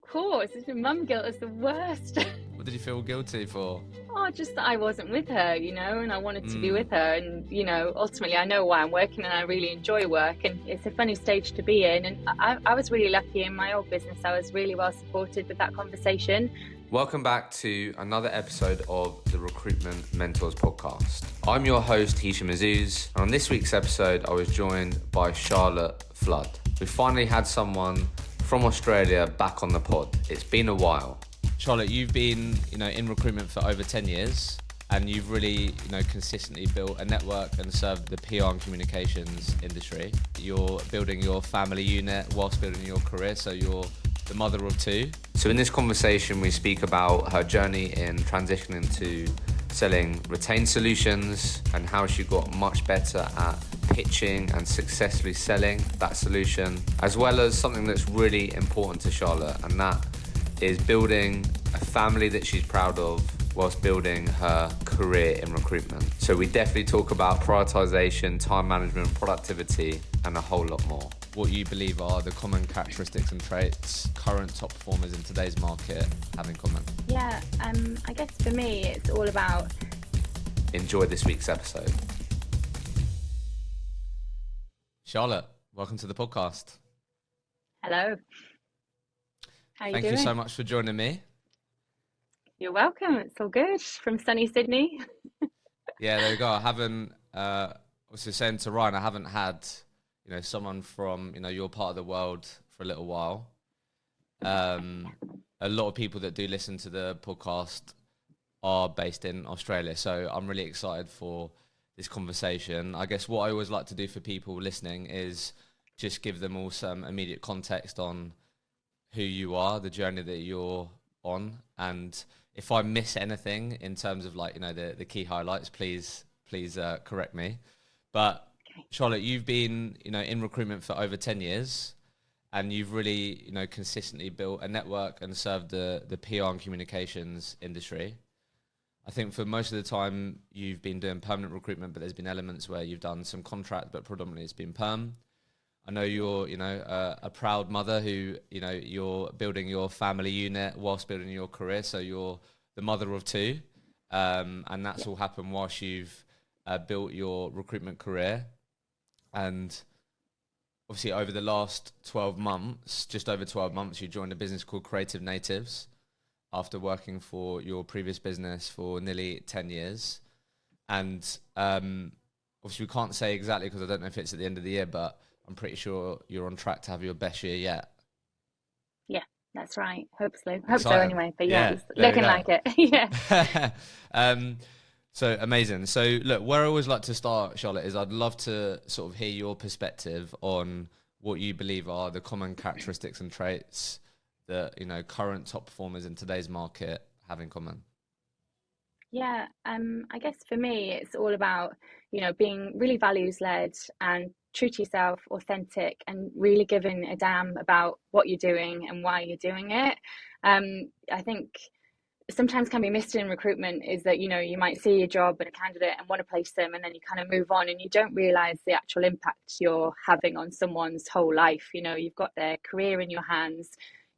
course. Mum guilt is the worst. What did you feel guilty for? Oh, just that I wasn't with her, and I wanted to be with her. And, ultimately I know why I'm working and I really enjoy work. And it's a funny stage to be in. And I was really lucky in my old business. I was really well supported with that conversation. Welcome back to another episode of the Recruitment Mentors podcast. I'm your host, Hisham Azuz, and on this week's episode, I was joined by Charlotte Flood. We finally had someone from Australia back on the pod. It's been a while. Charlotte, you've been, in recruitment for over 10 years, and you've really, consistently built a network and served the PR and communications industry. You're building your family unit whilst building your career, so you're the mother of two. So in this conversation, we speak about her journey in transitioning to selling retained solutions and how she got much better at pitching and successfully selling that solution, as well as something that's really important to Charlotte, and that is building a family that she's proud of whilst building her career in recruitment. So we definitely talk about prioritization, time management, productivity, and a whole lot more. What you believe are the common characteristics and traits current top performers in today's market have in common? Yeah, I guess for me, it's all about... Enjoy this week's episode. Charlotte, welcome to the podcast. Hello. How you doing? Thank you so much for joining me. You're welcome. It's all good from sunny Sydney. Yeah, there you go. I haven't, I was just saying to Ryan, I haven't had, someone from, your part of the world for a little while. A lot of people that do listen to the podcast are based in Australia. So I'm really excited for this conversation. I guess what I always like to do for people listening is just give them all some immediate context on who you are, the journey that you're on, and if I miss anything in terms of the key highlights, please correct me. But okay. Charlotte, you've been in recruitment for over 10 years, and you've really consistently built a network and served the PR and communications industry. I think for most of the time you've been doing permanent recruitment, but there's been elements where you've done some contract, but predominantly it's been perm. I know you're, a proud mother who, you're building your family unit whilst building your career. So you're the mother of two, and that's all happened whilst you've built your recruitment career. And obviously over the last 12 months, just over 12 months, you joined a business called Creative Natives after working for your previous business for nearly 10 years. And obviously we can't say exactly because I don't know if it's at the end of the year, but I'm pretty sure you're on track to have your best year yet. Yeah, that's right. Hope so anyway. But yeah, it's looking like it. Yeah. So amazing. So look, where I always like to start, Charlotte, is I'd love to sort of hear your perspective on what you believe are the common characteristics and traits that, current top performers in today's market have in common. Yeah, I guess for me, it's all about, being really values-led and true to yourself, authentic, and really giving a damn about what you're doing and why you're doing it. I think sometimes can be missed in recruitment is that, you might see a job and a candidate and want to place them, and then you kind of move on and you don't realize the actual impact you're having on someone's whole life. You've got their career in your hands,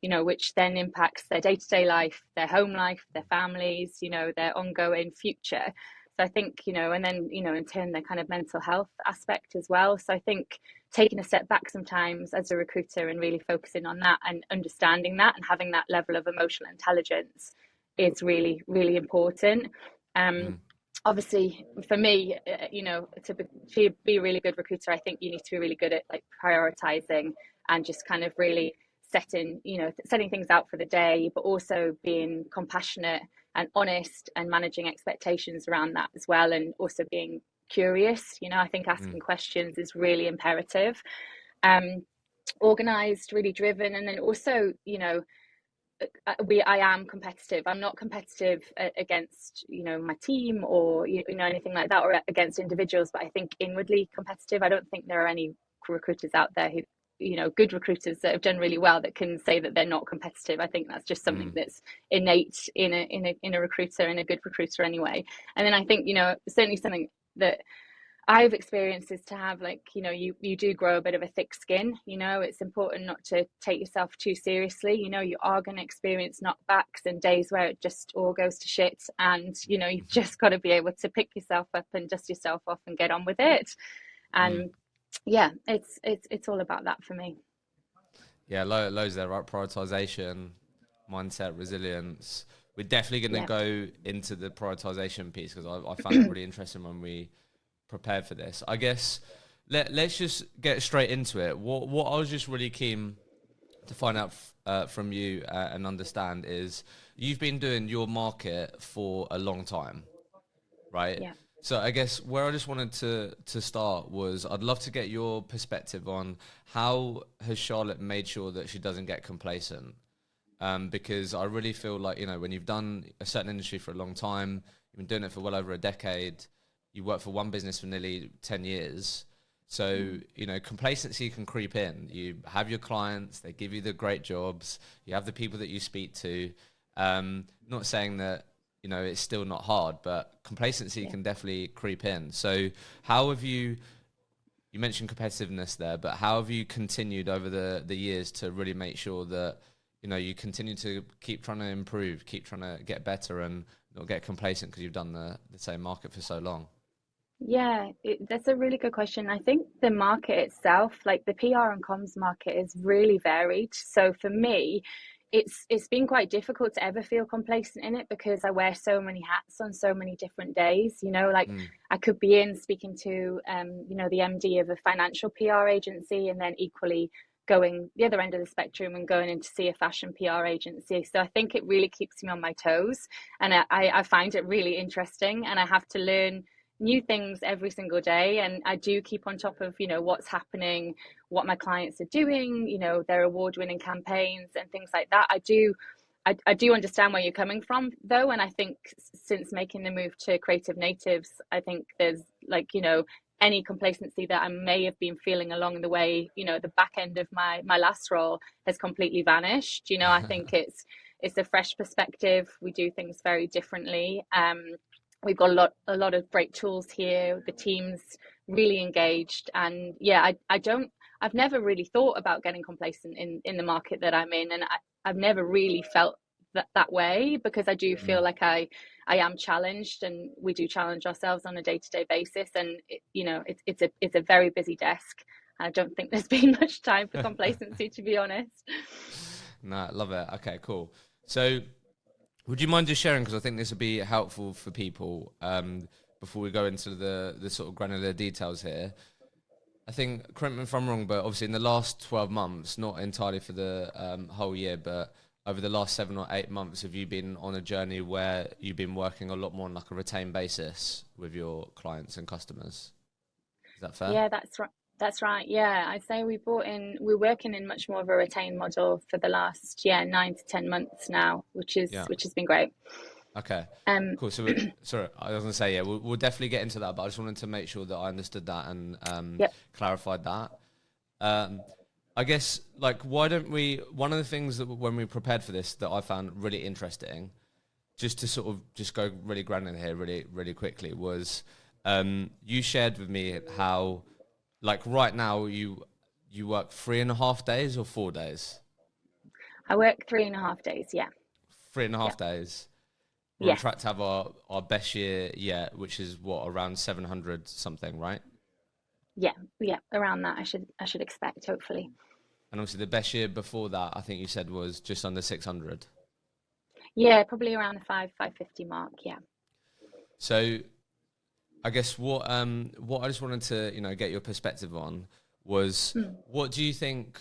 which then impacts their day-to-day life, their home life, their families, their ongoing future. So I think, and then, in turn, the kind of mental health aspect as well. So I think taking a step back sometimes as a recruiter and really focusing on that and understanding that and having that level of emotional intelligence is really, really important. Obviously, for me, to be a really good recruiter, I think you need to be really good at prioritizing and just kind of really setting things out for the day, but also being compassionate and honest and managing expectations around that as well, and also being curious. I think asking questions is really imperative. Organized, really driven, and then also I am competitive. I'm not competitive against my team or anything like that, or against individuals, but I think inwardly competitive. I don't think there are any recruiters out there who good recruiters that have done really well that can say that they're not competitive. I think that's just something that's innate in a recruiter, in a good recruiter anyway. And then I think certainly something that I've experienced is to have, like, you do grow a bit of a thick skin. It's important not to take yourself too seriously. You are going to experience knockbacks and days where it just all goes to shit. And, you've just got to be able to pick yourself up and dust yourself off and get on with it. Mm. And yeah, it's all about that for me. Yeah, loads there, right? Prioritization, mindset, resilience. We're definitely going to go into the prioritization piece because I found it really interesting when we prepared for this. I guess let's just get straight into it. What I was just really keen to find out from you and understand is you've been doing your market for a long time, right? Yeah. So I guess where I just wanted to start was I'd love to get your perspective on how has Charlotte made sure that she doesn't get complacent. Because I really feel like, when you've done a certain industry for a long time, you've been doing it for well over a decade, you work for one business for nearly 10 years. So, complacency can creep in. You have your clients, they give you the great jobs, you have the people that you speak to. Not saying that, it's still not hard, but complacency can definitely creep in. So how have you mentioned competitiveness there, but how have you continued over the years to really make sure that, you continue to keep trying to improve, keep trying to get better and not get complacent because you've done the same market for so long? Yeah, that's a really good question. I think the market itself, like the PR and comms market, is really varied. So for me, it's been quite difficult to ever feel complacent in it because I wear so many hats on so many different days. Like Mm. I could be in speaking to the MD of a financial PR agency, and then equally going the other end of the spectrum and going in to see a fashion PR agency. So I think it really keeps me on my toes, and I find it really interesting, and I have to learn new things every single day. And I do keep on top of what's happening, what my clients are doing, their award-winning campaigns and things like that. I do understand where you're coming from though, and I think since making the move to creative natives, I think there's any complacency that I may have been feeling along the way, the back end of my last role has completely vanished. I think it's a fresh perspective. We do things very differently. We've got a lot of great tools here. The team's really engaged, and yeah, I've never really thought about getting complacent in the market that I'm in, and I've never really felt that way because I do feel like I am challenged, and we do challenge ourselves on a day-to-day basis, and it's a very busy desk. I don't think there's been much time for complacency, to be honest. No, love it. Okay, cool. So would you mind just sharing, because I think this would be helpful for people before we go into the sort of granular details here. I think, correct me if I'm wrong, but obviously in the last 12 months, not entirely for the whole year, but over the last 7 or 8 months, have you been on a journey where you've been working a lot more on like a retained basis with your clients and customers? Is that fair? Yeah, that's right. That's right. Yeah, I'd say we're working in much more of a retained model for the last 9 to 10 months now, which Yeah. has been great. Okay. Um, Cool. So, sorry, I was going to say, yeah, we'll definitely get into that, but I just wanted to make sure that I understood that and yep. clarified that. I guess, like, why don't we, one of the things that when we prepared for this that I found really interesting, just to sort of just go really granular here really, really quickly, was you shared with me how, like, right now you work 3.5 days or 4 days? I work 3.5 days. Yeah. 3.5 Yeah. days. We're on Yes. track to have our best year yet, which is what, around 700 something, right? Yeah. Yeah. Around that, I should expect, hopefully. And obviously the best year before that, I think you said, was just under 600. Yeah, probably around the 550 mark. Yeah. So I guess what I just wanted to, get your perspective on was, what do you think,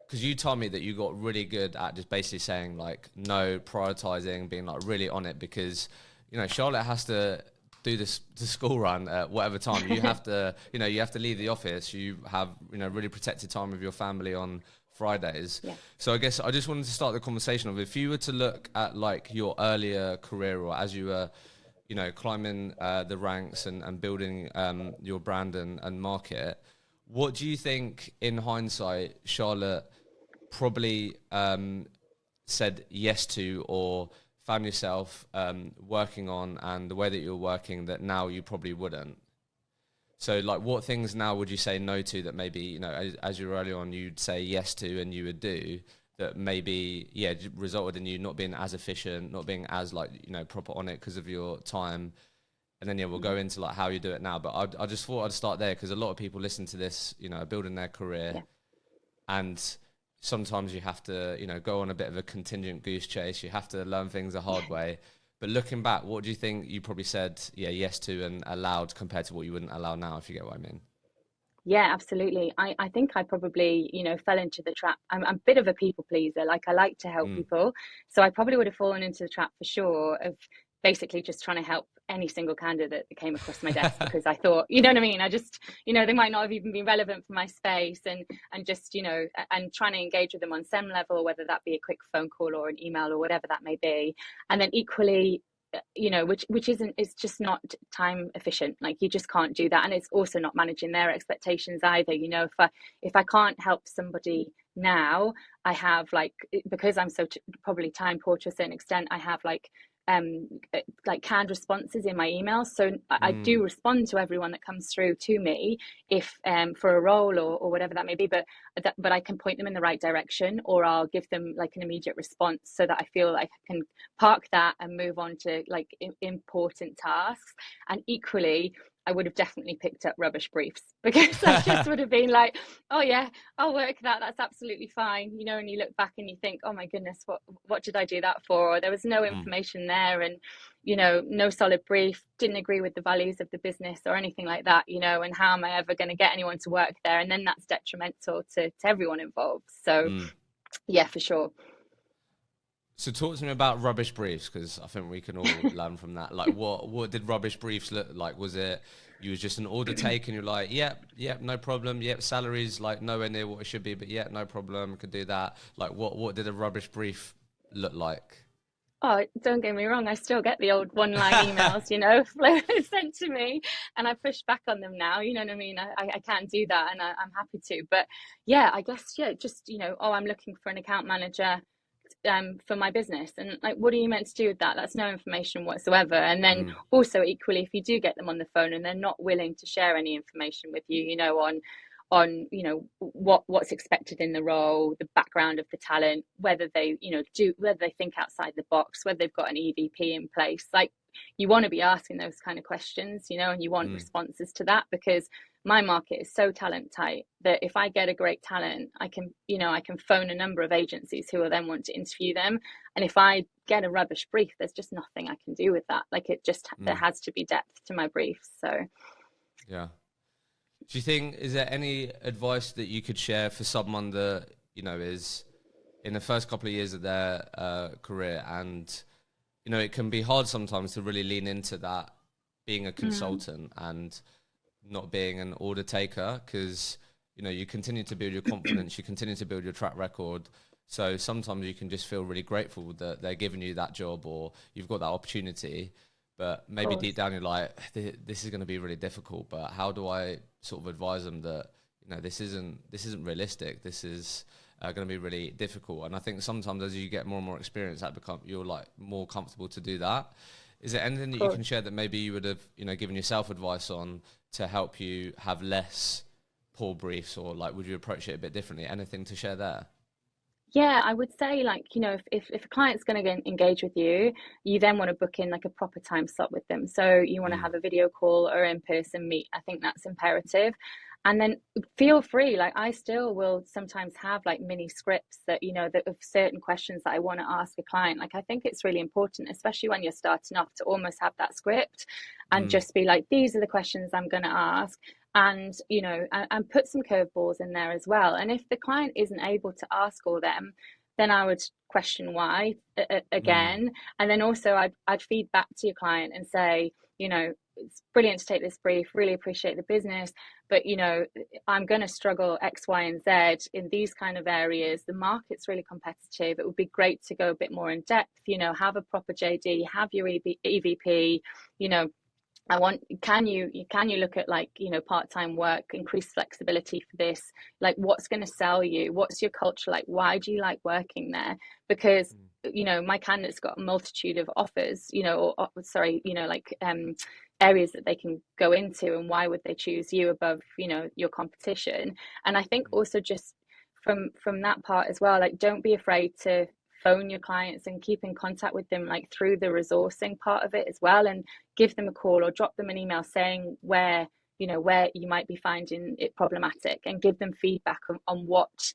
because you told me that you got really good at just basically saying like no, prioritizing, being like really on it, because Charlotte has to do the school run at whatever time. You have to, you have to leave the office. You have, really protected time with your family on Fridays. Yeah. So I guess I just wanted to start the conversation of, if you were to look at like your earlier career, or as you were, climbing the ranks and building your brand and market, what do you think in hindsight Charlotte probably said yes to, or found yourself working on, and the way that you're working that now you probably wouldn't? So like what things now would you say no to that maybe, you know, as you were early on, you'd say yes to and you would do that maybe, yeah, resulted in you not being as efficient, not being as like, you know, proper on it because of your time. And then, yeah, we'll go into like how you do it now. But I just thought I'd start there because a lot of people listen to this, you know, building their career. Yeah. And sometimes you have to, you know, go on a bit of a contingent goose chase. You have to learn things the hard way. But looking back, what do you think you probably said, yeah, yes to and allowed compared to what you wouldn't allow now, if you get what I mean? Yeah, absolutely. I think I probably, you know, fell into the trap. I'm a bit of a people pleaser. Like I like to help Mm. people. So I probably would have fallen into the trap for sure of basically just trying to help any single candidate that came across my desk because I thought, you know what I mean? I just, you know, they might not have even been relevant for my space and just, you know, and trying to engage with them on some level, whether that be a quick phone call or an email or whatever that may be. And then equally, you know, which isn't, it's just not time efficient. Like you just can't do that, and it's also not managing their expectations either. You know, if I can't help somebody now, I have like, because I'm so probably time poor to a certain extent, I have um like canned responses in my emails, so I do Mm. respond to everyone that comes through to me if for a role or whatever that may be, but I can point them in the right direction, or I'll give them like an immediate response so that I feel like I can park that and move on to like important tasks. And equally, I would have definitely picked up rubbish briefs because I just would have been like, oh yeah, I'll work that. That's absolutely fine. You know, and you look back and you think, oh my goodness, what did I do that for? Or there was no Mm. information there, and you know, no solid brief, didn't agree with the values of the business or anything like that, you know, and how am I ever going to get anyone to work there? And then that's detrimental to everyone involved. So Mm. yeah, for sure. So talk to me about rubbish briefs, because I think we can all learn from that. Like, what did rubbish briefs look like? Was it you was just an order take and you're like, yep, no problem. Yep, salaries like nowhere near what it should be, but yeah, no problem, could do that. Like, what did a rubbish brief look like? Oh, don't get me wrong, I still get the old one-line emails, you know, sent to me, and I push back on them now, you know what I mean? I can't do that, and I'm happy to. But yeah, I guess, yeah, just, you know, oh, I'm looking for an account manager for my business. And like, what are you meant to do with that? That's no information whatsoever. And then Mm. also equally, if you do get them on the phone and they're not willing to share any information with you, you know, on you know what's expected in the role, the background of the talent, whether they, you know, do, whether they think outside the box, whether they've got an evp in place, like you want to be asking those kind of questions, you know, and you want Mm. responses to that, because my market is so talent tight that if I get a great talent, I can, you know, I can phone a number of agencies who will then want to interview them. And if I get a rubbish brief, there's just nothing I can do with that. Like it just, there Mm. has to be depth to my briefs. So Yeah. Do you think, is there any advice that you could share for someone that, you know, is in the first couple of years of their career, and, you know, it can be hard sometimes to really lean into that being a consultant and not being an order taker, because, you know, you continue to build your confidence, you continue to build your track record. So sometimes you can just feel really grateful that they're giving you that job or you've got that opportunity. But of maybe deep course. down you're like, this is going to be really difficult. But how do I sort of advise them that, you know, this isn't realistic. This is going to be really difficult. And I think sometimes as you get more and more experience, you're like more comfortable to do that. Is there anything Of that you can course. share that maybe you would have, you know, given yourself advice on to help you have less poor briefs, or like would you approach it a bit differently? Anything to share there? Yeah, I would say, like, you know, if a client's going to engage with you, you then want to book in like a proper time slot with them. So you want to Mm. have a video call or in-person meet. I think that's imperative. And then feel free, like I still will sometimes have like mini scripts that, you know, that of certain questions that I want to ask a client. Like I think it's really important, especially when you're starting off, to almost have that script and Mm. just be like, these are the questions I'm going to ask. And you know, and put some curveballs in there as well. And if the client isn't able to ask all them, then I would question why Mm. again. And then also I'd feed back to your client and say, you know, it's brilliant to take this brief, really appreciate the business, but you know, I'm going to struggle X, Y, and Z in these kind of areas. The market's really competitive. It would be great to go a bit more in depth, you know, have a proper JD, have your EVP, you know, I want, can you look at, like, you know, part-time work, increase flexibility for this? Like, what's going to sell you? What's your culture like? Why do you like working there? Because, Mm. you know, my candidates got a multitude of offers, you know, or sorry, you know, like areas that they can go into, and why would they choose you above, your competition. And I think also just from that part as well, like, don't be afraid to phone your clients and keep in contact with them, like through the resourcing part of it as well, and give them a call or drop them an email saying where you might be finding it problematic, and give them feedback on what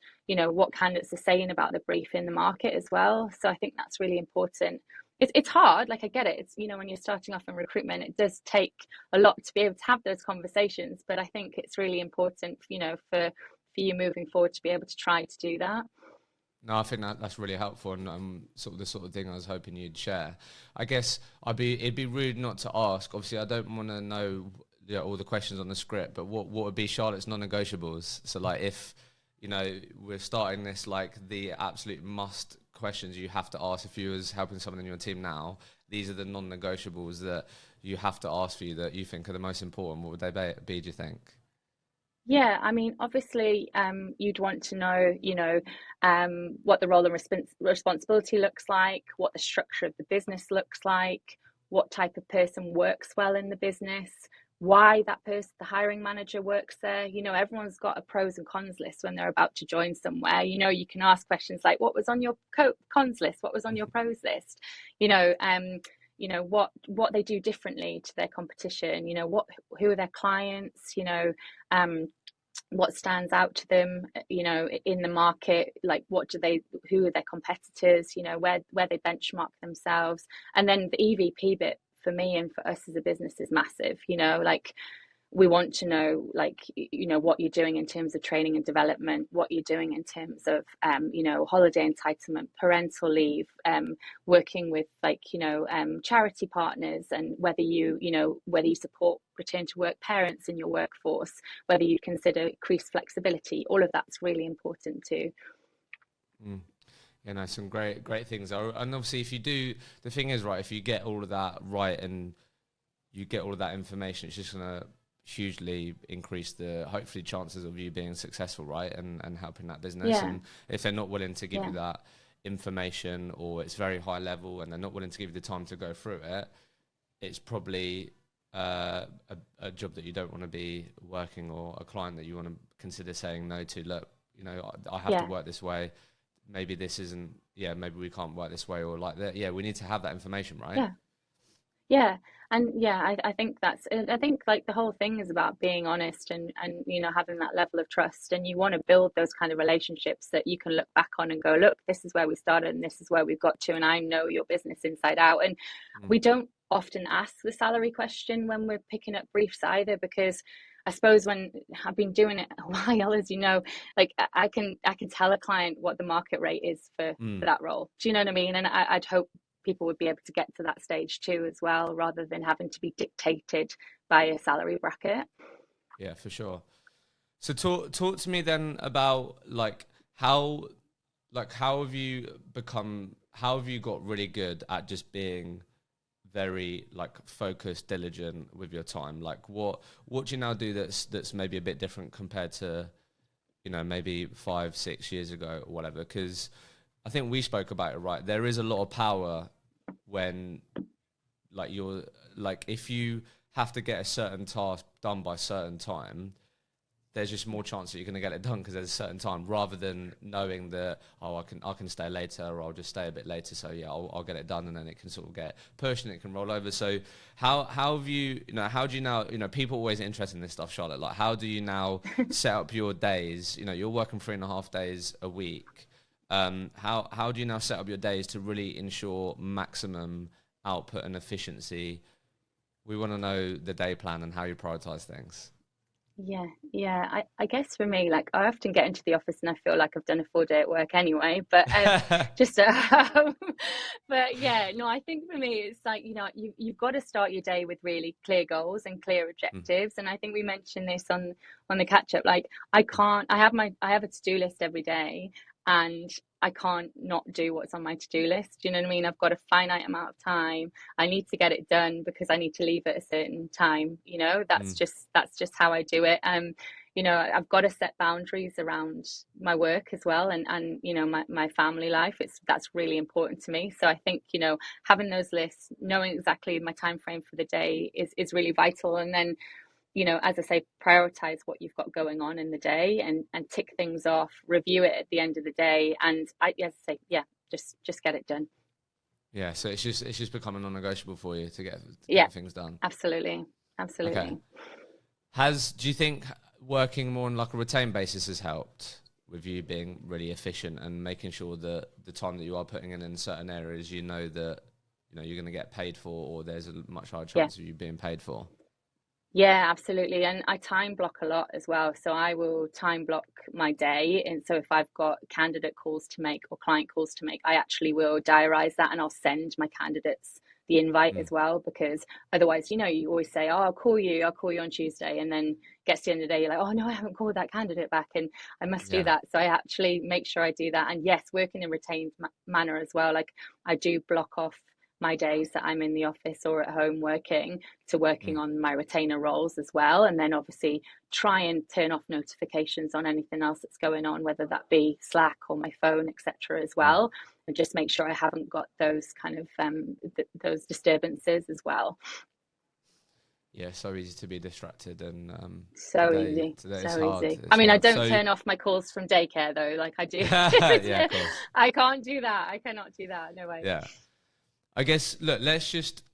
candidates are saying about the brief in the market as well. So I think that's really important. It's hard, like, I get it. It's, when you're starting off in recruitment, it does take a lot to be able to have those conversations, but I think it's really important, for you moving forward to be able to try to do that. No, I think that's really helpful, and sort of the sort of thing I was hoping you'd share. I guess it'd be rude not to ask. Obviously, I don't want to know all the questions on the script, but what would be Charlotte's non-negotiables? So, like, if we're starting this, like, the absolute must questions you have to ask if you was helping someone in your team now, these are the non-negotiables that you have to ask for you that you think are the most important. What would they be, do you think? Yeah, I mean, obviously, you'd want to know, what the role and responsibility looks like, what the structure of the business looks like, what type of person works well in the business, why that person, the hiring manager, works there. Everyone's got a pros and cons list when they're about to join somewhere. You can ask questions like, what was on your cons list? What was on your pros list? What they do differently to their competition. Who are their clients? What stands out to them, in the market, like who are their competitors, where they benchmark themselves. And then the EVP bit for me and for us as a business is massive. Like, we want to know, like, what you're doing in terms of training and development, what you're doing in terms of holiday entitlement, parental leave, working with, like, charity partners, and whether you support return to work parents in your workforce, whether you consider increased flexibility. All of that's really important too. Some great things. And obviously, if you do, the thing is, right, if you get all of that right and you get all of that information, it's just gonna hugely increase the hopefully chances of you being successful, right, and helping that business. Yeah. And if they're not willing to give you that information, or it's very high level and they're not willing to give you the time to go through it, it's probably a job that you don't want to be working, or a client that you want to consider saying no to. Look, I have to work this way. Maybe this isn't, maybe we can't work this way, or like that. Yeah, we need to have that information, right? Yeah. And I think like the whole thing is about being honest, and having that level of trust, and you want to build those kind of relationships that you can look back on and go, look, this is where we started and this is where we've got to, and I know your business inside out. And we don't often ask the salary question when we're picking up briefs either, because I suppose when I've been doing it a while, as you know, like, I can tell a client what the market rate is for that role. Do you know what I mean? And I'd hope people would be able to get to that stage too as well, rather than having to be dictated by a salary bracket. Yeah, for sure. So talk to me then about, like, how have you got really good at just being very, like, focused, diligent with your time? Like, what do you now do that's maybe a bit different compared to, maybe 5-6 years ago or whatever? Because I think we spoke about it, right? There is a lot of power when, like, if you have to get a certain task done by a certain time, there's just more chance that you're going to get it done because there's a certain time, rather than knowing that, I can stay later, or I'll just stay a bit later. So I'll get it done, and then it can sort of get pushed and it can roll over. So how have you, how do you now, people are always interested in this stuff, Charlotte, like, how do you now set up your days? You're working 3.5 days a week. How do you now set up your days to really ensure maximum output and efficiency? We want to know the day plan and how you prioritize things. Yeah. I guess for me, like, I often get into the office and I feel like I've done a full day at work anyway, but just but yeah, no, I think for me it's like, you've got to start your day with really clear goals and clear objectives. And I think we mentioned this on the catch up. Like, I have a to-do list every day, and I can't not do what's on my to-do list. You know what I mean? I've got a finite amount of time. I need to get it done because I need to leave at a certain time. That's just how I do it. you know, I've got to set boundaries around my work as well, and you know, my family life. That's really important to me. So I think, you know, having those lists, knowing exactly my time frame for the day is really vital. And then, you know, as I say, prioritize what you've got going on in the day, and tick things off, review it at the end of the day, and as I say, yeah, just get it done. Yeah, so it's just becoming non-negotiable for you to Yeah, get things done. absolutely, Okay. absolutely. Do you think working more on like a retained basis has helped with you being really efficient and making sure that the time that you are putting in certain areas, you know that you're going to get paid for, or there's a much higher Yeah. chance of you being paid for? Yeah, absolutely. And I time block a lot as well. So I will time block my day. And so if I've got candidate calls to make or client calls to make, I actually will diarize that, and I'll send my candidates the invite Mm. as well, because otherwise, you know, you always say, oh, I'll call you on Tuesday. And then gets to the end of the day, you're like, oh, no, I haven't called that candidate back, and I must do Yeah. that. So I actually make sure I do that. And yes, working in retained manner as well. Like I do block off my days that I'm in the office or at home working to working Mm. on my retainer roles as well. And then obviously try and turn off notifications on anything else that's going on, whether that be Slack or my phone, etc. as Mm. well. And just make sure I haven't got those kind of those disturbances as well. Yeah, so easy to be distracted, and So easy, today it's so hard. easy. I It's mean, I hard. don't So turn off my calls from daycare though, like I do. yeah, of course. I can't do that. I cannot do that. No way. Yeah. I guess look, let's just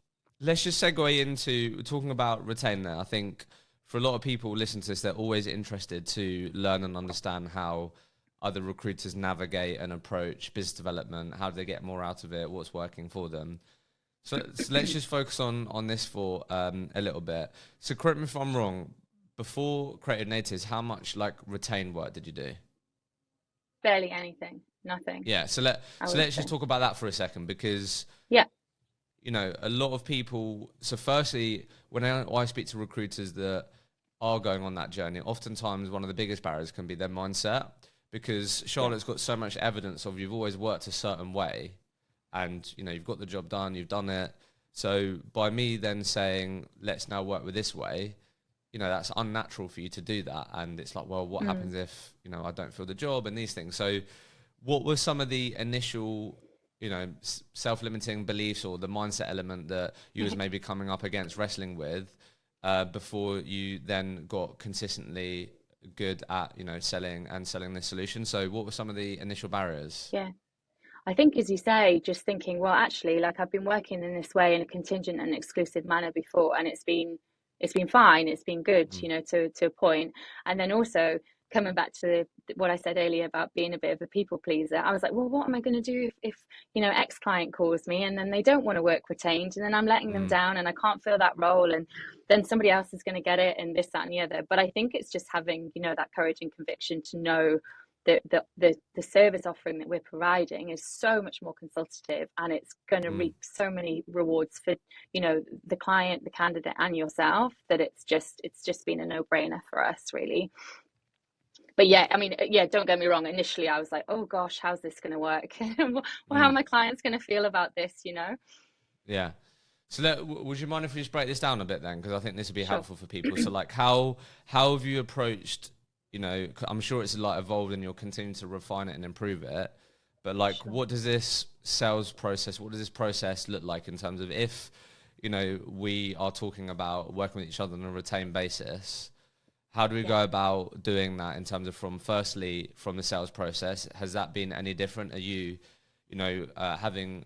segue into talking about retainer. I think for a lot of people listen to this, they're always interested to learn and understand how other recruiters navigate and approach business development. How do they get more out of it? What's working for them? So let's just focus on this for a little bit. So correct me if I'm wrong. Before Creative Natives, how much like retained work did you do? Barely anything. Nothing, Yeah. So I would let's say. just talk about that for a second, because Yeah. a lot of people. So, firstly, when I speak to recruiters that are going on that journey, oftentimes one of the biggest barriers can be their mindset, because Yeah. Charlotte's got so much evidence of you've always worked a certain way, and you've got the job done, you've done it. So, by me then saying, let's now work with this way, that's unnatural for you to do that. And it's like, well, what Mm. happens if, I don't feel the job and these things? So, what were some of the initial self-limiting beliefs or the mindset element that you was maybe coming up against wrestling with before you then got consistently good at selling this solution? So what were some of the initial barriers? Yeah. I think, as you say, just thinking, well, actually, like I've been working in this way in a contingent and exclusive manner before, and it's been fine, it's been good, Mm. you know, to a point. And then also coming back to what I said earlier about being a bit of a people pleaser, I was like, well, what am I going to do if you know, X client calls me and then they don't want to work retained, and then I'm letting them Mm. down and I can't fill that role, and then somebody else is going to get it, and this, that, and the other. But I think it's just having, you know, that courage and conviction to know the service offering that we're providing is so much more consultative, and it's going to Mm. reap so many rewards for, you know, the client, the candidate, and yourself, that it's just been a no-brainer for us, really. But yeah, I mean, yeah, don't get me wrong, initially I was like, oh gosh, how's this going to work? Well, how are Mm. my clients going to feel about this, you know? Yeah. So would you mind if we just break this down a bit then? Because I think this would be Sure. helpful for people. So like how have you approached, 'cause I'm sure it's like evolved and you'll continue to refine it and improve it. But like, Sure. what does this what does this process look like in terms of if, we are talking about working with each other on a retained basis, how do we Yeah. go about doing that in terms of from the sales process? Has that been any different? Are you, having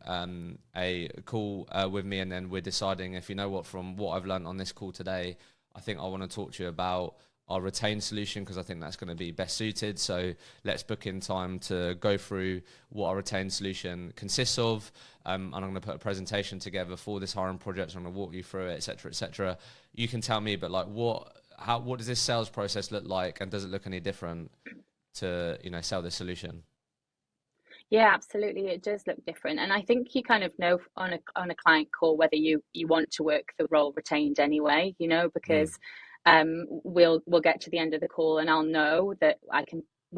a call with me, and then we're deciding if, from what I've learned on this call today, I think I want to talk to you about our retained solution because I think that's going to be best suited. So let's book in time to go through what our retained solution consists of. And I'm going to put a presentation together for this hiring project. So I'm going to walk you through it, et cetera, et cetera. You can tell me, but like what does this sales process look like, and does it look any different to, sell this solution? Yeah, absolutely. It does look different. And I think you kind of know on a client call whether you want to work the role retained anyway, you know, Mm. because we'll get to the end of the call and I'll know that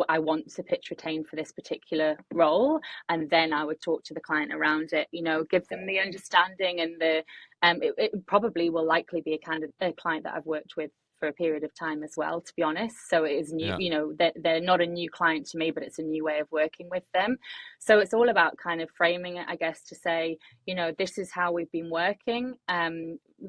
I want to pitch retained for this particular role, and then I would talk to the client around it, you know, give them the understanding and the it probably will likely be a client that I've worked with for a period of time as well, to be honest. So it is new, Yeah. you know, they're not a new client to me, but it's a new way of working with them. So it's all about kind of framing it, I guess, to say, you know, this is how we've been working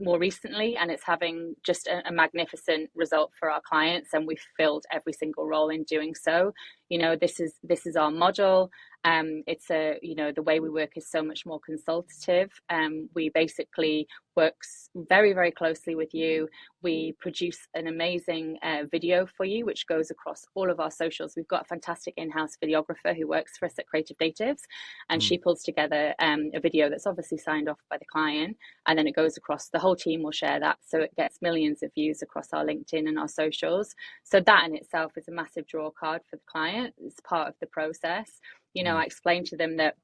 more recently, and it's having just a magnificent result for our clients, and we've filled every single role in doing so. You know, this is our model. It's a, you know, the way we work is so much more consultative. We basically works very, very closely with you. We produce an amazing video for you, which goes across all of our socials. We've got a fantastic in-house videographer who works for us at Creative Natives, and she pulls together a video that's obviously signed off by the client, and then it goes across, the whole team will share that. So it gets millions of views across our LinkedIn and our socials. So that in itself is a massive draw card for the client. It's part of the process. You know, I explained to them that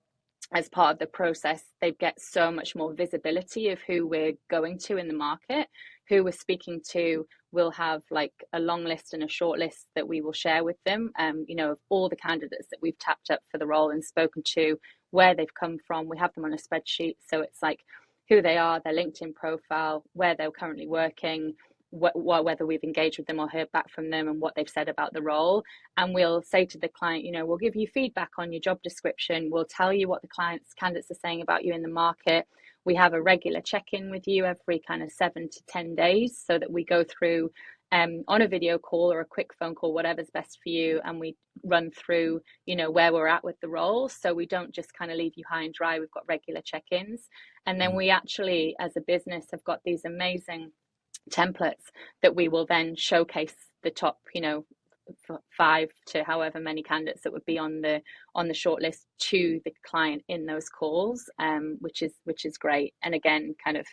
as part of the process, they get so much more visibility of who we're going to in the market, who we're speaking to. We'll have like a long list and a short list that we will share with them, you know, of all the candidates that we've tapped up for the role and spoken to, where they've come from. We have them on a spreadsheet. So it's like who they are, their LinkedIn profile, where they're currently working, whether we've engaged with them or heard back from them, and what they've said about the role. And we'll say to the client, you know, we'll give you feedback on your job description. We'll tell you what the candidates are saying about you in the market. We have a regular check-in with you every kind of 7 to 10 days, so that we go through on a video call or a quick phone call, whatever's best for you, and we run through, you know, where we're at with the role. So we don't just kind of leave you high and dry. We've got regular check-ins. And then we actually, as a business, have got these amazing templates that we will then showcase the top, you know, 5 to however many candidates that would be on the shortlist to the client in those calls, which is great. And again, kind of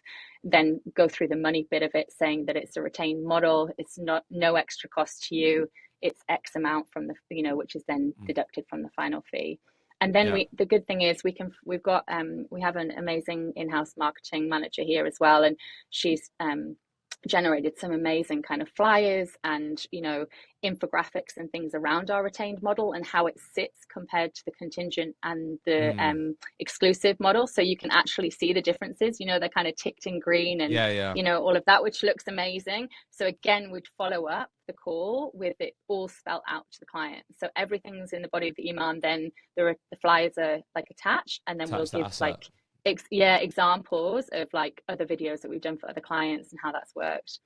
then go through the money bit of it, saying that it's a retained model. It's not no extra cost to you. It's X amount from the, you know, which is then deducted from the final fee. And then the good thing is we have an amazing in-house marketing manager here as well, and she's generated some amazing kind of flyers and, you know, infographics and things around our retained model and how it sits compared to the contingent and the exclusive model. So you can actually see the differences, you know, they're kind of ticked in green and, you know, all of that, which looks amazing. So again, we'd follow up the call with it all spelled out to the client. So everything's in the body of the email, and then the flyers are like attached, and then we'll give like examples of like other videos that we've done for other clients and how that's worked.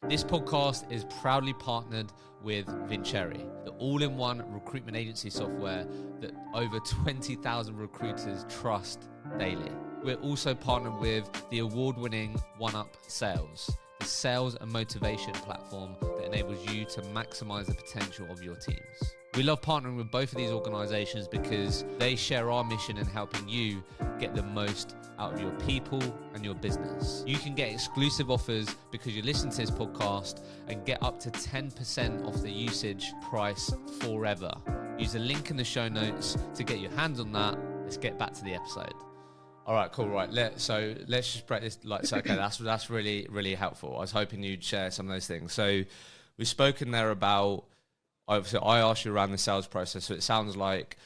This podcast is proudly partnered with Vincere, the all-in-one recruitment agency software that over 20,000 recruiters trust daily. We're also partnered with the award-winning OneUp Sales, the sales and motivation platform that enables you to maximize the potential of your teams. We love partnering with both of these organizations because they share our mission in helping you get the most out of your people and your business. You can get exclusive offers because you listen to this podcast and get up to 10% off the usage price forever. Use the link in the show notes to get your hands on that. Let's get back to the episode. All right, cool. Right, let's just break this. Okay, that's really, really helpful. I was hoping you'd share some of those things. So we've spoken there about. Obviously, I asked you around the sales process, so it sounds like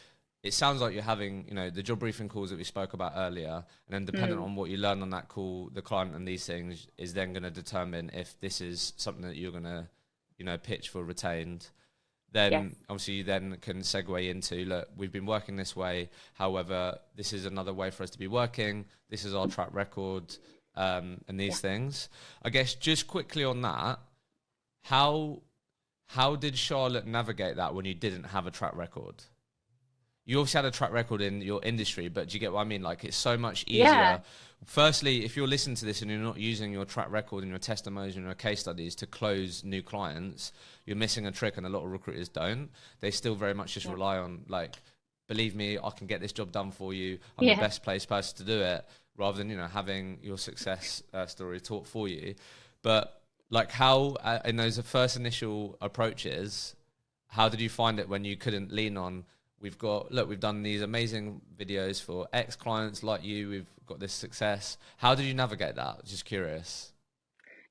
you're having, you know, the job briefing calls that we spoke about earlier, and then depending on what you learn on that call, the client and these things is then going to determine if this is something that you're going to, you know, pitch for retained. Then obviously you then can segue into, look, we've been working this way. However, this is another way for us to be working. This is our track record, and these things. I guess just quickly on that, how did Charlotte navigate that when you didn't have a track record? You obviously had a track record in your industry, but do you get what I mean? Like, it's so much easier. Yeah. Firstly, if you're listening to this and you're not using your track record and your testimonials and your case studies to close new clients, you're missing a trick, and a lot of recruiters don't. They still very much just rely on, like, believe me, I can get this job done for you. I'm the best placed person to do it, rather than, you know, having your success story taught for you. But like, how, in those first initial approaches, how did you find it when you couldn't lean on, we've done these amazing videos for X clients like you, we've got this success. How did you navigate that? Just curious.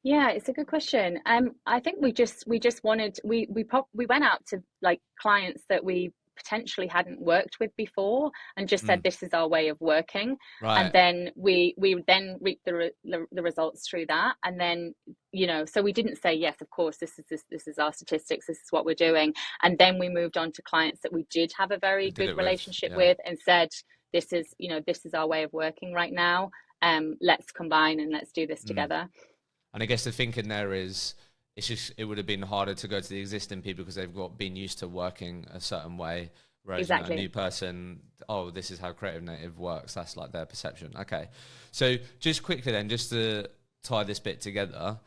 Yeah, it's a good question. I think we went out to like clients that we potentially hadn't worked with before, and just said, Mm. this is our way of working. And Right. then we then reaped the results through that. And then, so we didn't say, yes, of course, this is our statistics, this is what we're doing. And then we moved on to clients that we did have a very We did good it with, relationship yeah. with, and said, this is our way of working right now. Let's combine and let's do this Mm. together. And I guess the thinking there is, it would have been harder to go to the existing people because been used to working a certain way. Whereas Exactly. a new person, oh, this is how Creative Native works. That's like their perception. Okay. So just quickly then, just to tie this bit together,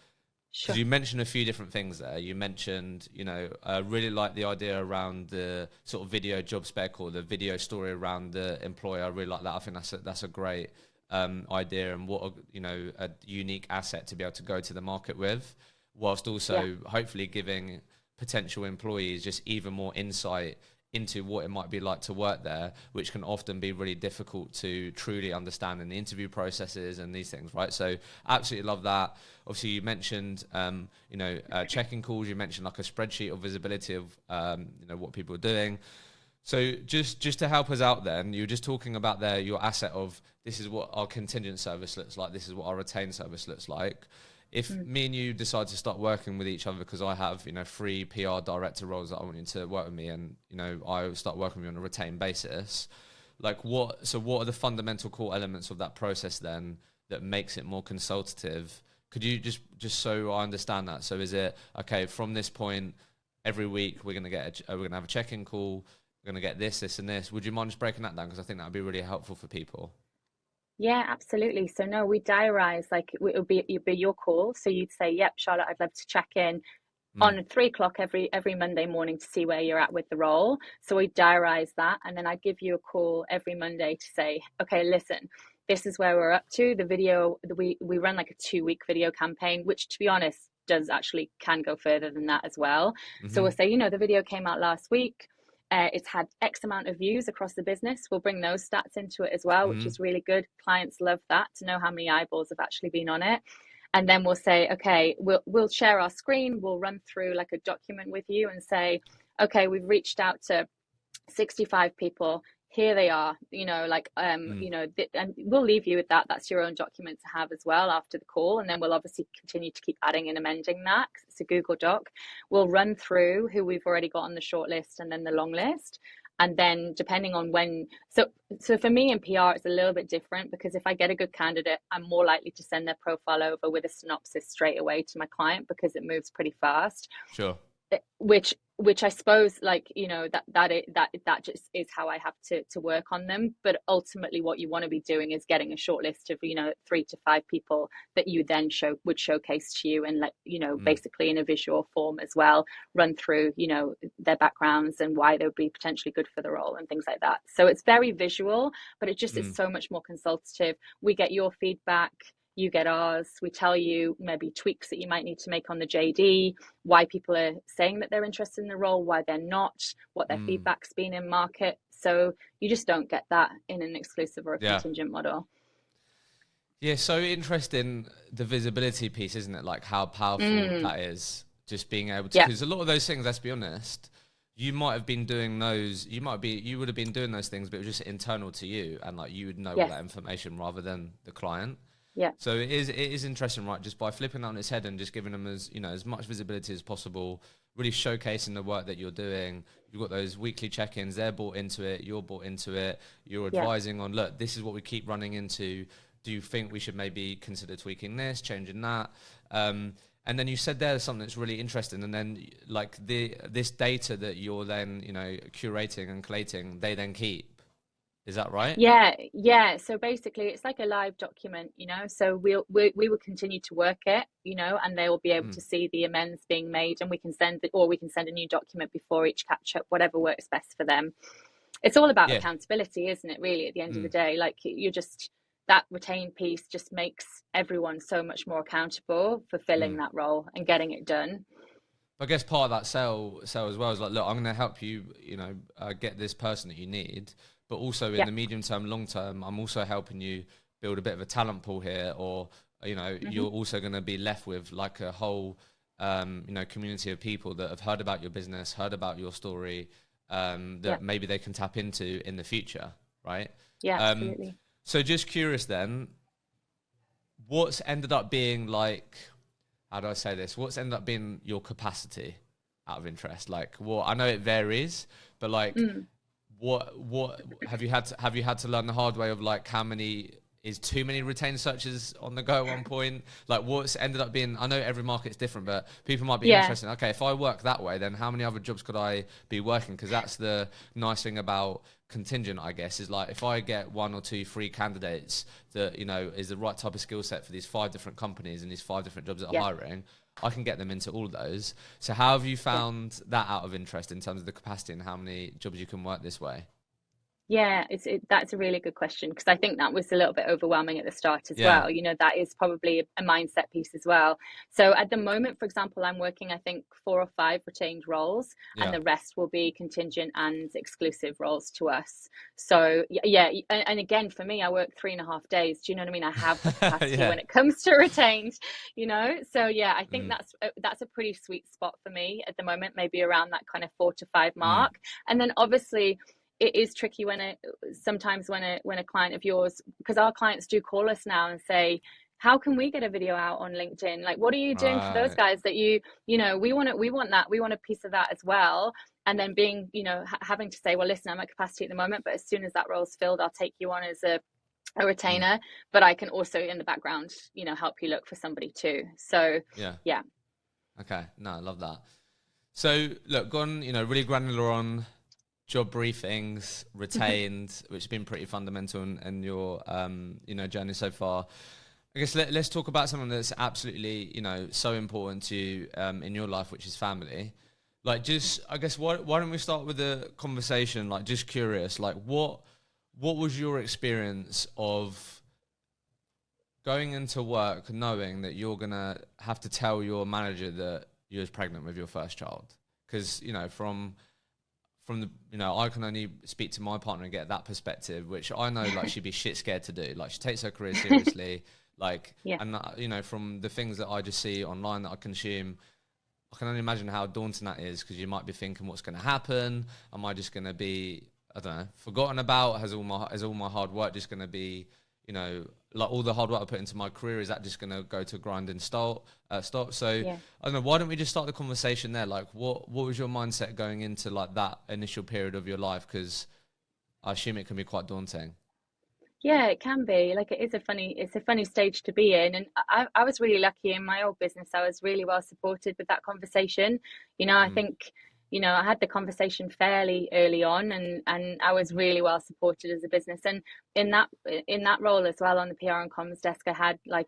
Sure. because you mentioned a few different things there. You mentioned, really like the idea around the sort of video job spec or the video story around the employer. I really like that. I think that's a great idea, and what a unique asset to be able to go to the market with, whilst also hopefully giving potential employees just even more insight into what it might be like to work there, which can often be really difficult to truly understand in the interview processes and these things, right? So absolutely love that. Obviously you mentioned check-in calls, you mentioned like a spreadsheet of visibility of what people are doing. So just to help us out then, you're just talking about your asset of, this is what our contingent service looks like, this is what our retained service looks like. If me and you decide to start working with each other, because I have 3 PR director roles that I want you to work with me, and I start working with you on a retained basis, what are the fundamental core elements of that process then that makes it more consultative? Could you just so I understand that? So is it, okay, from this point every week we're going to have a check-in call, we're going to get this and this? Would you mind just breaking that down, because I think that would be really helpful for people? Yeah, absolutely. So no, we diarize, like it'd be your call. So you'd say, yep, Charlotte, I'd love to check in on 3 o'clock every Monday morning to see where you're at with the role. So we diarize that, and then I'd give you a call every Monday to say, okay, listen, this is where we're up to. The video, we run like a 2-week video campaign, which, to be honest, can go further than that as well. So we'll say, the video came out last week. It's had X amount of views across the business. We'll bring those stats into it as well, which is really good. Clients love that, to know how many eyeballs have actually been on it. And then we'll say, okay, we'll share our screen. We'll run through like a document with you and say, okay, we've reached out to 65 people. Here they are, and we'll leave you with that. That's your own document to have as well after the call. And then we'll obviously continue to keep adding and amending that, because it's a Google Doc. We'll run through who we've already got on the short list and then the long list. And then depending on when, so for me in PR, it's a little bit different, because if I get a good candidate, I'm more likely to send their profile over with a synopsis straight away to my client, because it moves pretty fast. Sure. Which I suppose, that just is how I have to work on them. But ultimately what you want to be doing is getting a short list of 3 to 5 people that you then would showcase to you, and let basically in a visual form as well, run through their backgrounds and why they would be potentially good for the role and things like that. So it's very visual, but it just is so much more consultative. We get your feedback, you get ours. We tell you maybe tweaks that you might need to make on the JD, why people are saying that they're interested in the role, why they're not, what their feedback's been in market. So you just don't get that in an exclusive or a contingent model. Yeah, so interesting, the visibility piece, isn't it? Like how powerful that is, just being able to, because a lot of those things, let's be honest, you might have been doing those, you would have been doing those things, but it was just internal to you, and like you would know all that information rather than the client. Yeah. So it is interesting, right? Just by flipping that on its head and just giving them as much visibility as possible, really showcasing the work that you're doing. You've got those weekly check-ins, they're bought into it, you're bought into it, you're advising on, look, this is what we keep running into. Do you think we should maybe consider tweaking this, changing that? And then you said there's something that's really interesting, and then like this data that you're then, curating and collating, they then keep. Is that right? Yeah. So basically, it's like a live document, So we will continue to work it, and they will be able to see the amends being made, and we can send a new document before each catch up, whatever works best for them. It's all about accountability, isn't it? Really, at the end of the day, like that retained piece just makes everyone so much more accountable for filling that role and getting it done. I guess part of that sale as well is like, look, I'm going to help you, get this person that you need. But also in the medium term, long term, I'm also helping you build a bit of a talent pool here, or, you're also going to be left with like a whole, community of people that have heard about your business, heard about your story, Yeah. that maybe they can tap into in the future, right? Yeah, absolutely. So just curious then, what's ended up being like, how do I say this? What's ended up being your capacity out of interest? Like, what, I know it varies, but like, what have you had to learn the hard way of, like, how many is too many retained searches on the go at one point? Like, what's ended up being, I know every market's different, but people might be Yeah. interested. Okay, if I work that way, then how many other jobs could I be working? Because that's the nice thing about contingent, I guess, is like, if I get 1 or 2, 3 candidates that, you know, is the right type of skill set for these 5 different companies and these 5 different jobs that are hiring, I can get them into all of those. So how have you found that out of interest in terms of the capacity and how many jobs you can work this way? Yeah, that's a really good question, because I think that was a little bit overwhelming at the start as Yeah. well. You know, that is probably a mindset piece as well. So at the moment, for example, I'm working, I think, 4 or 5 retained roles, and Yeah. the rest will be contingent and exclusive roles to us. So yeah, and again, for me, I work 3.5 days. Do you know what I mean? I have the capacity Yeah. when it comes to retained, you know? So yeah, I think Mm. that's a pretty sweet spot for me at the moment, maybe around that kind of 4 to 5 Mm. mark. And then obviously, it is tricky sometimes when a client of yours, because our clients do call us now and say, how can we get a video out on LinkedIn? Like, what are you doing for those Right. guys that you know, we want that, we want a piece of that as well. And then being, you know, having to say, well, listen, I'm at capacity at the moment, but as soon as that role's filled, I'll take you on as a Mm. retainer, but I can also in the background, you know, help you look for somebody too. So Yeah. yeah. Okay. No, I love that. So look, gone, you know, really granular on job briefings, retained, which has been pretty fundamental in your, you know, journey so far. I guess let's talk about something that's absolutely, you know, so important to you in your life, which is family. Like, just, I guess, why don't we start with the conversation? Like, just curious, like, what was your experience of going into work knowing that you're gonna have to tell your manager that you was pregnant with your first child? Because, you know, from the, you know, I can only speak to my partner and get that perspective, which I know, like, she'd be shit scared to do. Like, she takes her career seriously, like, Yeah. and you know, from the things that I just see online that I consume, I can only imagine how daunting that is, because you might be thinking, what's going to happen? Am I just going to be, I don't know, forgotten about? Has all my hard work just going to be, you know, like, all the hard work I put into my career, is that just going to go to grind and stop? So Yeah. I don't know. Why don't we just start the conversation there? Like, what was your mindset going into, like, that initial period of your life? Because I assume it can be quite daunting. Yeah, it can be. Like, it's a funny stage to be in. And I was really lucky in my old business. I was really well supported with that conversation. You know, I Mm. think, you know, I had the conversation fairly early on, and I was really well supported as a business. And in that role as well on the PR and comms desk, I had like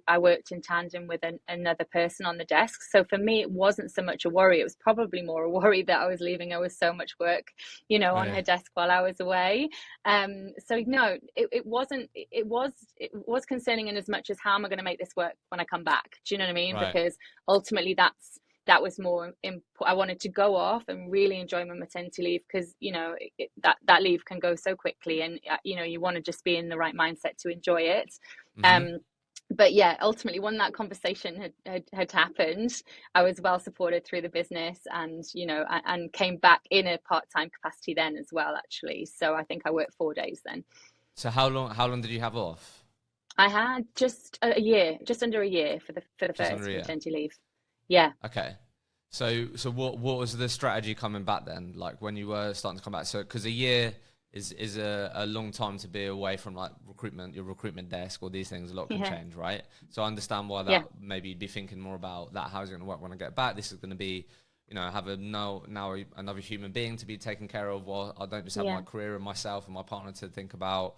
I worked in tandem with another person on the desk. So for me, it wasn't so much a worry. It was probably more a worry that I was leaving her with so much work, you know, Oh on yeah. her desk while I was away. So no, it wasn't. It was concerning in as much as, how am I going to make this work when I come back? Do you know what I mean? Right. Because ultimately, that was more important. I wanted to go off and really enjoy my maternity leave, because, you know, that leave can go so quickly, and you know, you want to just be in the right mindset to enjoy it. Mm-hmm. Um, but yeah, ultimately, when that conversation had happened, I was well supported through the business, and, you know, and came back in a part-time capacity then as well, actually. So I think I worked 4 days then. So how long did you have off? I had just a year, just under a year for the Just under first a year. maternity leave. Yeah. Okay. So what was the strategy coming back then? Like, when you were starting to come back? So, because a year is a long time to be away from, like, recruitment, your recruitment desk, or these things. A lot can Yeah. change, right? So I understand why Yeah. that maybe you'd be thinking more about that. How's it going to work when I get back? This is going to be, you know, have another human being to be taken care of, while I don't just have my Yeah. career and myself and my partner to think about.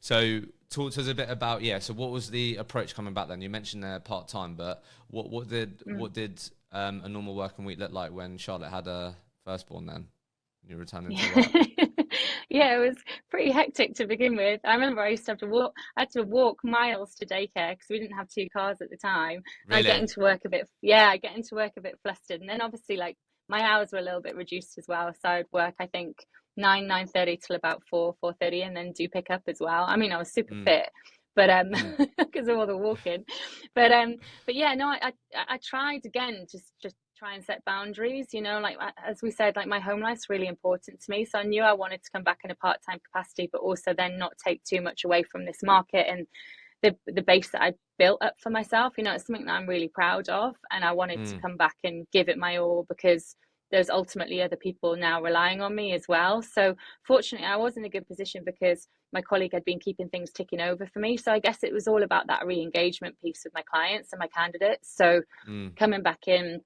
So talk to us a bit about, yeah. So what was the approach coming back then? You mentioned they're part time, but Mm. what did a normal working week look like when Charlotte had a firstborn? Then you returning to Yeah. work. Yeah, it was pretty hectic to begin with. I remember I used to have to walk, I had to walk miles to daycare because we didn't have 2 cars at the time. And I get Really? into work a bit, yeah, I get into work a bit flustered. And then obviously, like, my hours were a little bit reduced as well. So I'd work, I think, 9:30 till about 4:30, and then do pick up as well. I mean, I was super Mm, fit, but mm, because of all the walking. But yeah, no, I tried again, just try and set boundaries, you know, like as we said, like my home life's really important to me. So I knew I wanted to come back in a part-time capacity, but also then not take too much away from this market and the base that I built up for myself. You know, it's something that I'm really proud of, and I wanted to come back and give it my all, because there's ultimately other people now relying on me as well. So fortunately, I was in a good position because my colleague had been keeping things ticking over for me. So I guess it was all about that re-engagement piece with my clients and my candidates. So coming back in,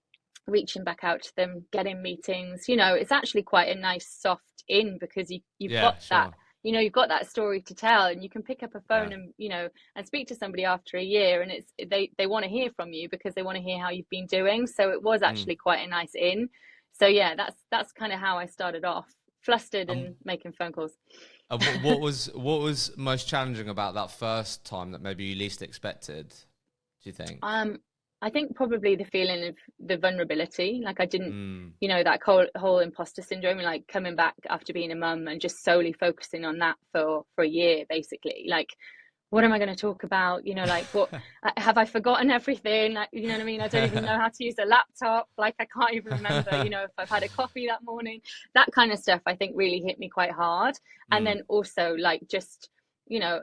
reaching back out to them, getting meetings, you know, it's actually quite a nice soft in, because you've got that, you know, you've got that story to tell, and you can pick up a phone and, you know, and speak to somebody after a year, and it's they want to hear from you because they want to hear how you've been doing. So it was actually quite a nice in. So yeah, that's kind of how I started off, flustered and making phone calls. What was most challenging about that first time that maybe you least expected, do you think? I think probably the feeling of the vulnerability. Like I didn't, you know, that whole imposter syndrome, like coming back after being a mum and just solely focusing on that for a year, basically. Like, what am I going to talk about? You know, like what have I forgotten everything? Like, you know what I mean? I don't even know how to use a laptop. Like I can't even remember, you know, if I've had a coffee that morning. That kind of stuff I think really hit me quite hard. And then also like just, you know,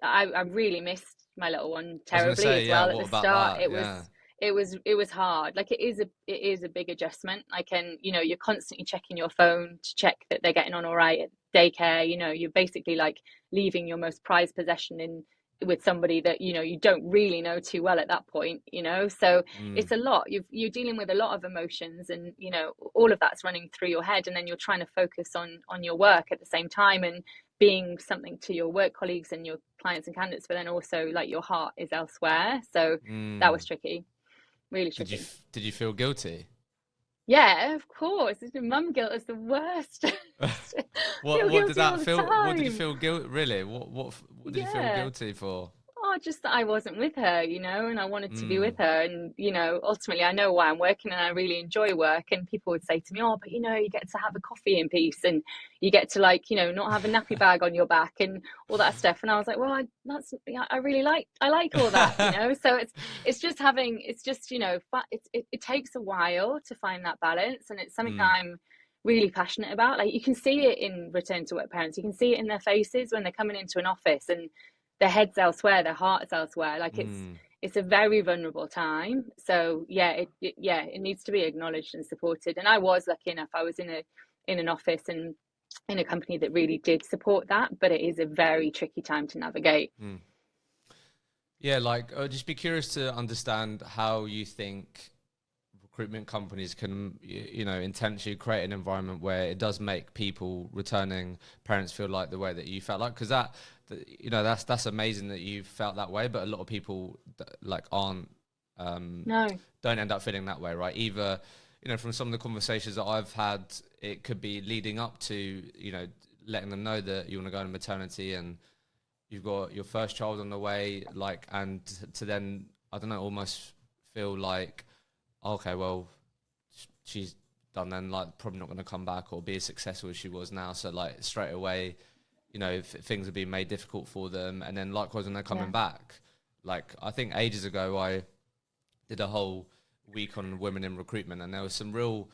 I really missed my little one terribly as well at the start. It was hard. Like it is a big adjustment. Like, and you know, you're constantly checking your phone to check that they're getting on all right at daycare. You know, you're basically like leaving your most prized possession in with somebody that, you know, you don't really know too well at that point, you know. So it's a lot. You're dealing with a lot of emotions, and you know, all of that's running through your head, and then you're trying to focus on your work at the same time, and being something to your work colleagues and your clients and candidates, but then also like your heart is elsewhere. So that was tricky, really tricky. Did you feel guilty? Yeah, of course. Mum guilt is the worst. What did that feel? What did you Time. feel guilt? Really? What did you feel Yeah. guilty for? Oh, just that I wasn't with her, you know, and I wanted to be with her. And, you know, ultimately I know why I'm working and I really enjoy work. And people would say to me, oh, but, you know, you get to have a coffee in peace and you get to, like, you know, not have a nappy bag on your back and all that stuff. And I was like, well, I really I like all that, you know. So it's just, you know, it takes a while to find that balance. And it's something that I'm really passionate about. Like you can see it in return to work parents. You can see it in their faces when they're coming into an office and their head's elsewhere, their heart's elsewhere. Like it's a very vulnerable time. So yeah, it needs to be acknowledged and supported. And I was lucky enough. I was in an office and in a company that really did support that, but it is a very tricky time to navigate. Yeah, like I'd just be curious to understand how you think recruitment companies can, you know, intentionally create an environment where it does make people, returning parents, feel like the way that you felt like, because you know, that's amazing that you felt that way, but a lot of people like aren't No. don't end up feeling that way, right? Either, you know, from some of the conversations that I've had, it could be leading up to, you know, letting them know that you want to go on maternity and you've got your first child on the way, like, and to then, I don't know, almost feel like, okay, well, she's done then, like, probably not going to come back or be as successful as she was now. So, like, straight away, you know, things are being made difficult for them. And then likewise when they're coming back, like, I think ages ago I did a whole week on women in recruitment, and there was some real,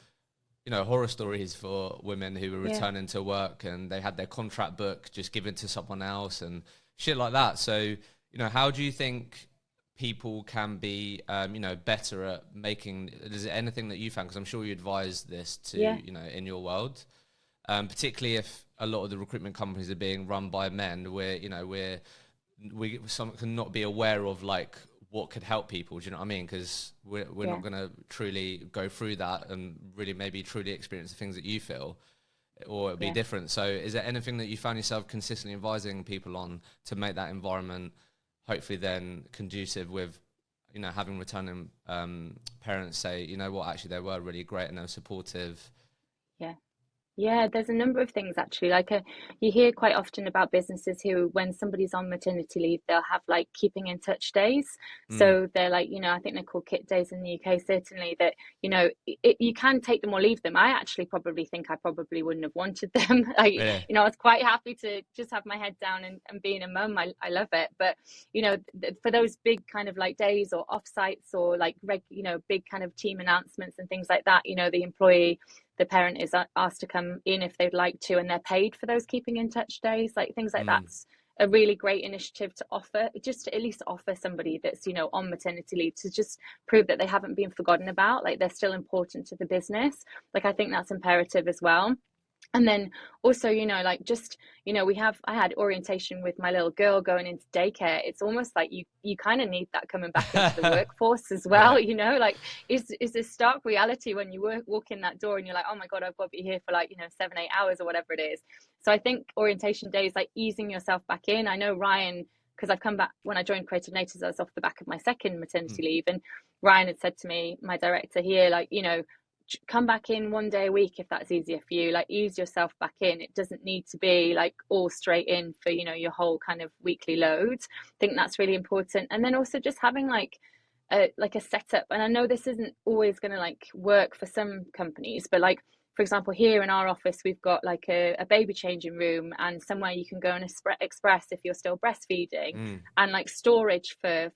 you know, horror stories for women who were returning to work and they had their contract book just given to someone else and shit like that. So, you know, how do you think people can be, you know, better at making, is there anything that you found, because I'm sure you advise this to, you know, in your world, particularly if a lot of the recruitment companies are being run by men, where, you know, we some can not be aware of, like, what could help people, do you know what I mean? Because we're not going to truly go through that and really maybe truly experience the things that you feel, or it'll be different. So is there anything that you found yourself consistently advising people on to make that environment hopefully then conducive with, you know, having returning parents say, you know what, actually they were really great and they were supportive? Yeah. Yeah, there's a number of things actually. Like you hear quite often about businesses who, when somebody's on maternity leave, they'll have like keeping in touch days. Mm, So they're like, I think they're called kit days in the UK, certainly that, you can take them or leave them. I actually probably think I probably wouldn't have wanted them. Like, really? I was quite happy to just have my head down and being a mum. I love it. But, for those big kind of like days or offsites or like, big kind of team announcements and things like that, the parent is asked to come in if they'd like to, and they're paid for those keeping in touch days, like things like Mm, that's a really great initiative to offer, just to at least offer somebody that's on maternity leave, to just prove that they haven't been forgotten about, like they're still important to the business. Like I think that's imperative as well. And then also, like just, I had orientation with my little girl going into daycare. It's almost like you kind of need that coming back into the workforce as yeah. well. Like is this stark reality when you walk in that door and you're like, oh my God, I've got to be here for like 7-8 hours or whatever it is. So I think orientation day is like easing yourself back in. I know Ryan, because I've come back, when I joined Creative Natives, I was off the back of my second Mm, maternity leave, and Ryan had said to me, my director here, like, come back in one day a week if that's easier for you, like ease yourself back in. It doesn't need to be like all straight in for your whole kind of weekly loads. I think that's really important. And then also just having like a setup. And I know this isn't always going to like work for some companies, but like for example, here in our office, we've got like a baby changing room and somewhere you can go and express if you're still breastfeeding, mm, and like storage for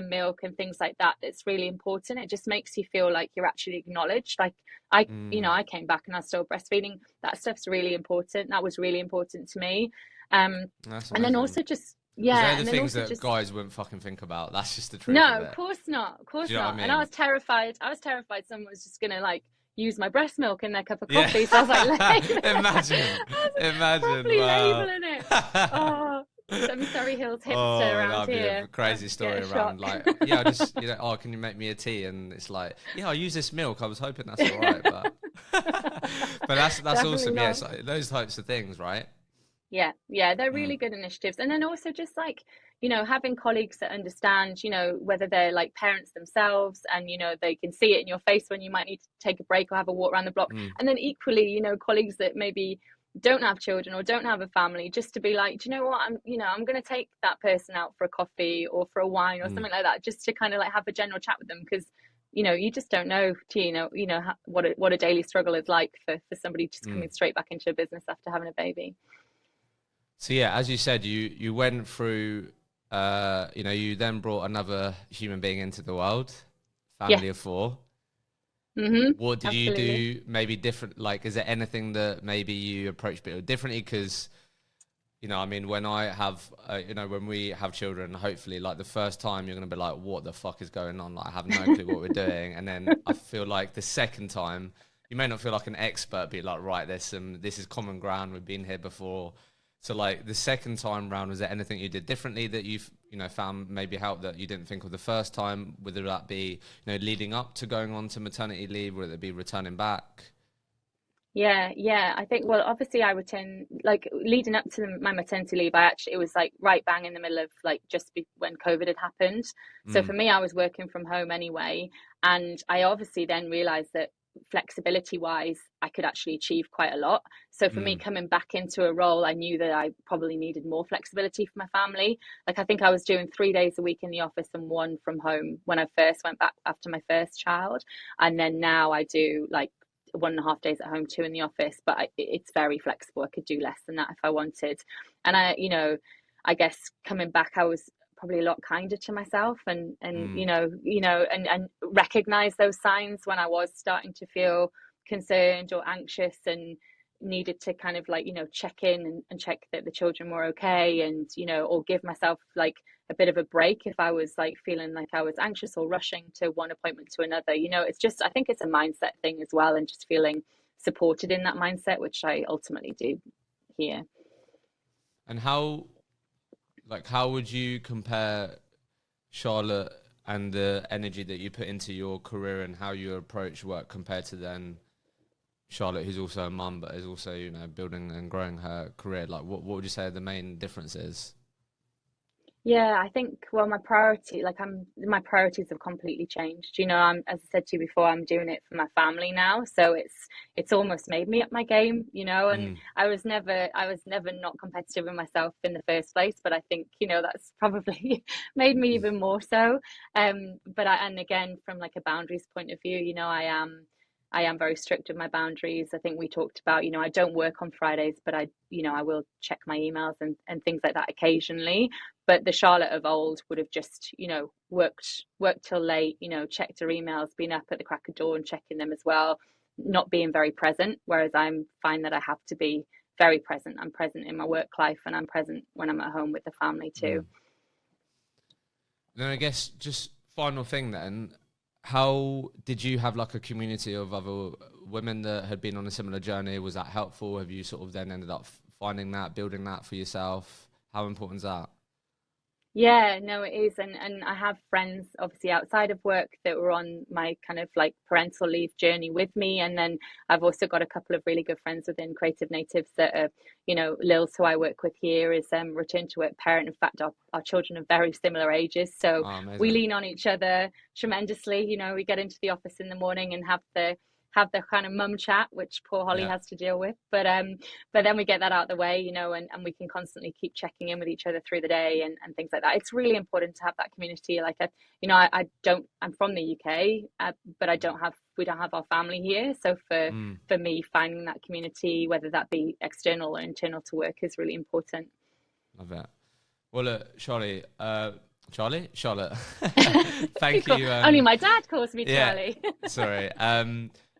milk and things like that. It's really important. It just makes you feel like you're actually acknowledged. Like mm. I came back and I was still breastfeeding. That stuff's really important. That was really important to me. Um, That's and then amazing. also just, Because they're yeah, the and then things also that just, guys wouldn't fucking think about. That's just the truth of no, of it. course not. Of Do course you know what I not. And I mean? was terrified. I was terrified someone was just gonna like use my breast milk in their cup of Yeah. coffee. So I was like, Imagine. I was Imagine. properly Wow. labeling it. Oh, some Surrey Hills hipster Oh, around that'd be a here. crazy Get story a around shock. like, yeah, I just, oh, can you make me a tea? And it's like, yeah, I use this milk. I was hoping that's all right, but but that's Definitely awesome. Yeah, not. it's like those types of things, right? Yeah, yeah, they're Mm, really good initiatives. And then also just like, having colleagues that understand, whether they're like parents themselves and, they can see it in your face when you might need to take a break or have a walk around the block. mm, And then equally, colleagues that maybe don't have children or don't have a family, just to be like, do you know what? I'm going to take that person out for a coffee or for a wine or mm, something like that, just to kind of like have a general chat with them. Because, you just don't know, what a daily struggle is like for somebody just mm. coming straight back into a business after having a baby. So yeah, as you said, you went through, you then brought another human being into the world, Yeah. family of four. Mm-hmm. What did you Absolutely. do maybe different? Like, is there anything that maybe you approached a bit differently? Because, I mean, when I have, when we have children, hopefully, like the first time you're going to be like, what the fuck is going on? Like, I have no clue what we're doing. And then I feel like the second time, you may not feel like an expert, be like, right, this is common ground. We've been here before. So like the second time round, was there anything you did differently that you've, found maybe help that you didn't think of the first time, whether that be, leading up to going on to maternity leave, whether it be returning back? Yeah, yeah. I think, well, obviously I returned, like leading up to my maternity leave, it was like right bang in the middle of like when COVID had happened. So Mm, for me, I was working from home anyway. And I obviously then realized that flexibility wise, I could actually achieve quite a lot. So for me, mm, coming back into a role, I knew that I probably needed more flexibility for my family. Like I think I was doing 3 days a week in the office and one from home when I first went back after my first child. And then now I do like 1.5 days at home, two in the office, but it's very flexible. I could do less than that if I wanted. And I guess coming back, I was probably a lot kinder to myself, and mm. and recognize those signs when I was starting to feel concerned or anxious and needed to kind of like check in and check that the children were okay, and or give myself like a bit of a break if I was like feeling like I was anxious or rushing to one appointment to another. It's just, I think it's a mindset thing as well, and just feeling supported in that mindset, which I ultimately do here. And how would you compare Charlotte and the energy that you put into your career and how you approach work compared to then Charlotte, who's also a mum, but is also, building and growing her career? Like, what would you say the main difference is? Yeah, I think, well, my priorities have completely changed. I'm, as I said to you before, I'm doing it for my family now. So it's almost made me up my game, and Mm, I was never not competitive in myself in the first place, but I think, that's probably made me even more so. And again, from like a boundaries point of view, I am very strict with my boundaries. I think we talked about, I don't work on Fridays, but I will check my emails and things like that occasionally. But the Charlotte of old would have just, worked till late, checked her emails, been up at the crack of dawn, checking them as well, not being very present. Whereas I'm fine that I have to be very present. I'm present in my work life and I'm present when I'm at home with the family too. mm. Then I guess just final thing then, how did you have like a community of other women that had been on a similar journey? Was that helpful? Have you sort of then ended up finding that, building that for yourself? How important is that? Yeah, no, it is. And I have friends obviously outside of work that were on my kind of like parental leave journey with me. And then I've also got a couple of really good friends within Creative Natives that are, Lils, who I work with here, is return to work parent. In fact, our children are very similar ages. So Oh, we amazing. lean on each other tremendously. We get into the office in the morning and have the kind of mum chat, which poor Holly Yeah. has to deal with. But then we get that out of the way, and we can constantly keep checking in with each other through the day and things like that. It's really important to have that community. Like, I don't, I'm from the UK, but we don't have our family here. So Mm, for me, finding that community, whether that be external or internal to work, is really important. love it. Well, look, Charlotte, thank Cool. you. Only my dad calls me Yeah, Charlie. sorry.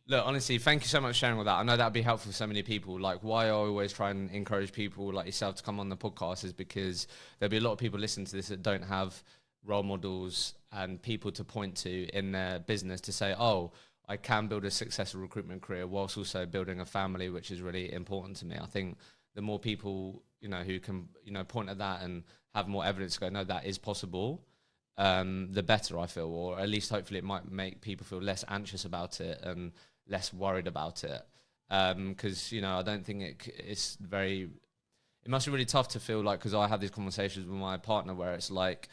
Look, honestly, thank you so much for sharing all that. I know that'd be helpful for so many people. Like, why I always try and encourage people like yourself to come on the podcast is because there'll be a lot of people listening to this that don't have role models and people to point to in their business to say, oh, I can build a successful recruitment career whilst also building a family, which is really important to me. I think the more people, who can, point at that and have more evidence to go, no, that is possible, the better I feel, or at least hopefully it might make people feel less anxious about it and less worried about it. Because, I don't think it's very, it must be really tough to feel like, because I have these conversations with my partner where it's like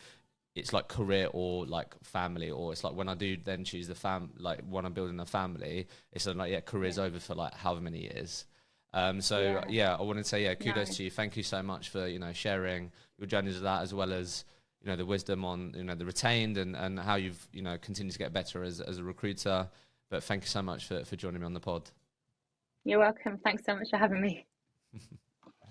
career or like family, or it's like when I do then choose like when I'm building a family, it's like, yeah, career's Yeah. over for like however many years. So Yeah. yeah, I want to say, yeah, kudos Nice. to you. Thank you so much for, sharing your journeys of that, as well as, the wisdom on, the retained and how you've, continued to get better as a recruiter. But thank you so much for joining me on the pod. You're welcome. Thanks so much for having me.